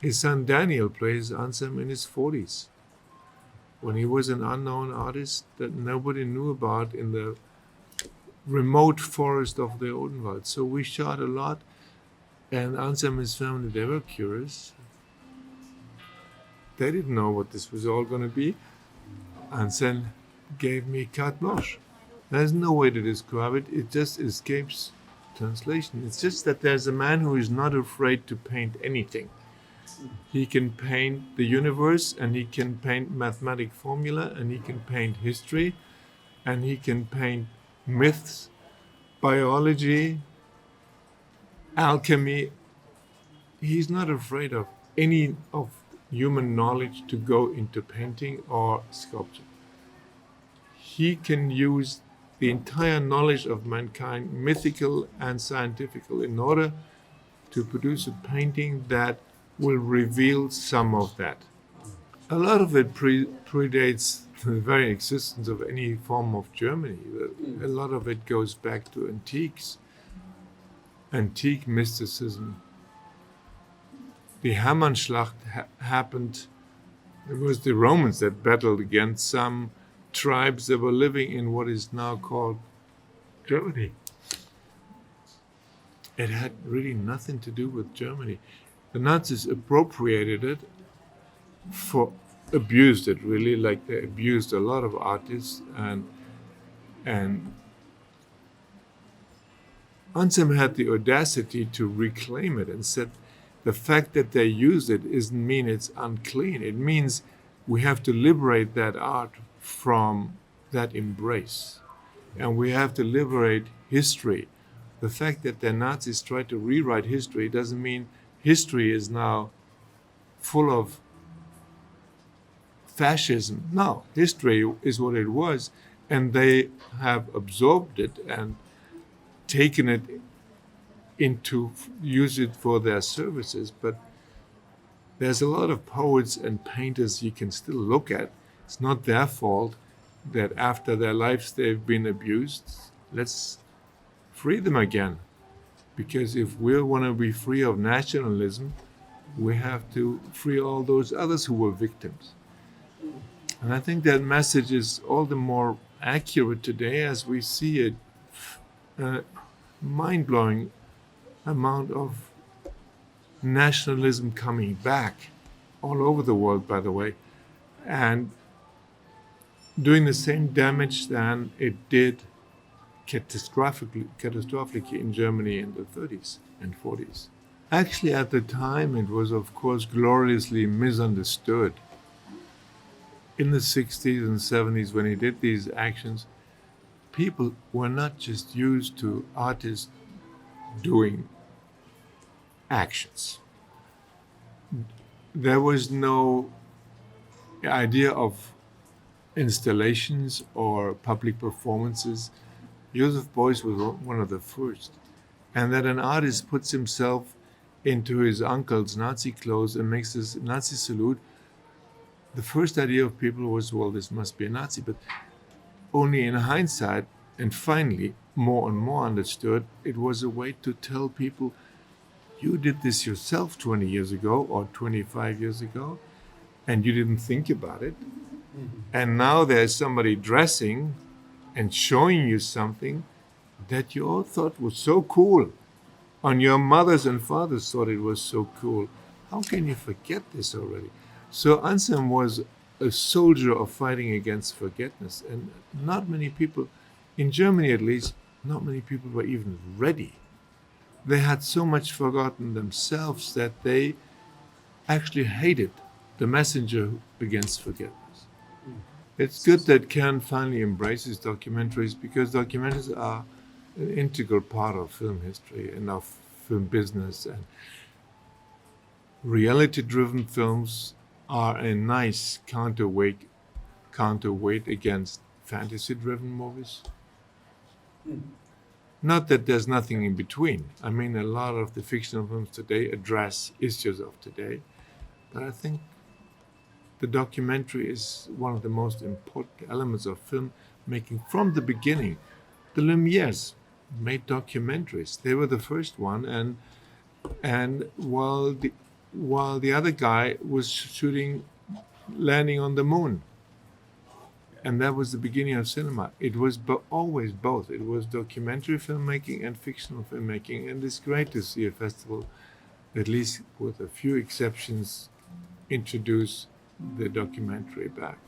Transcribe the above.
His son Daniel plays Anselm in his 40s, when he was an unknown artist that nobody knew about in the remote forest of the Odenwald. So we shot a lot, and Anselm and his family, they were curious. They didn't know what this was all going to be. Anselm gave me carte blanche. There's no way to describe it. It just escapes translation. It's just that there's a man who is not afraid to paint anything. He can paint the universe, and he can paint mathematic formula, and he can paint history, and he can paint myths, biology, alchemy. He's not afraid of any of human knowledge to go into painting or sculpture. He can use the entire knowledge of mankind, mythical and scientific, in order to produce a painting that will reveal some of that. A lot of it predates the very existence of any form of Germany. A lot of it goes back to antiques, antique mysticism. The Hammernschlacht happened. It was the Romans that battled against some tribes that were living in what is now called Germany. It had really nothing to do with Germany. The Nazis appropriated it, abused it really, like they abused a lot of artists, and Anselm had the audacity to reclaim it and said the fact that they used it doesn't mean it's unclean. It means we have to liberate that art from that embrace, and we have to liberate history. The fact that the Nazis tried to rewrite history doesn't mean history is now full of fascism. No, history is what it was, and they have absorbed it and taken it into use it for their services. But there's a lot of poets and painters you can still look at. It's not their fault that after their lives they've been abused. Let's free them again. Because if we want to be free of nationalism, we have to free all those others who were victims. And I think that message is all the more accurate today as we see a mind-blowing amount of nationalism coming back all over the world, by the way, and doing the same damage than it did catastrophically in Germany in the 30s and 40s. Actually, at the time, it was, of course, gloriously misunderstood. In the 60s and 70s, when he did these actions, people were not just used to artists doing actions. There was no idea of installations or public performances. Joseph Beuys was one of the first. And that an artist puts himself into his uncle's Nazi clothes and makes this Nazi salute, the first idea of people was, well, this must be a Nazi. But only in hindsight, and finally more and more understood, it was a way to tell people, you did this yourself 20 years ago or 25 years ago, and you didn't think about it. Mm-hmm. And now there's somebody dressing and showing you something that you all thought was so cool. And your mothers and fathers thought it was so cool. How can you forget this already? So Anselm was a soldier of fighting against forgetfulness. And not many people, in Germany at least, not many people were even ready. They had so much forgotten themselves that they actually hated the messenger against forgetfulness. It's good that Cannes finally embraces documentaries, because documentaries are an integral part of film history and of film business. And reality-driven films are a nice counterweight against fantasy-driven movies. Not that there's nothing in between. I mean, a lot of the fictional films today address issues of today, but I think the documentary is one of the most important elements of film making from the beginning. The Lumières made documentaries. They were the first one, and while while the other guy was shooting landing on the moon. And that was the beginning of cinema. It was always both. It was documentary filmmaking and fictional filmmaking. And it's great to see a festival, at least with a few exceptions, introduce the documentary back.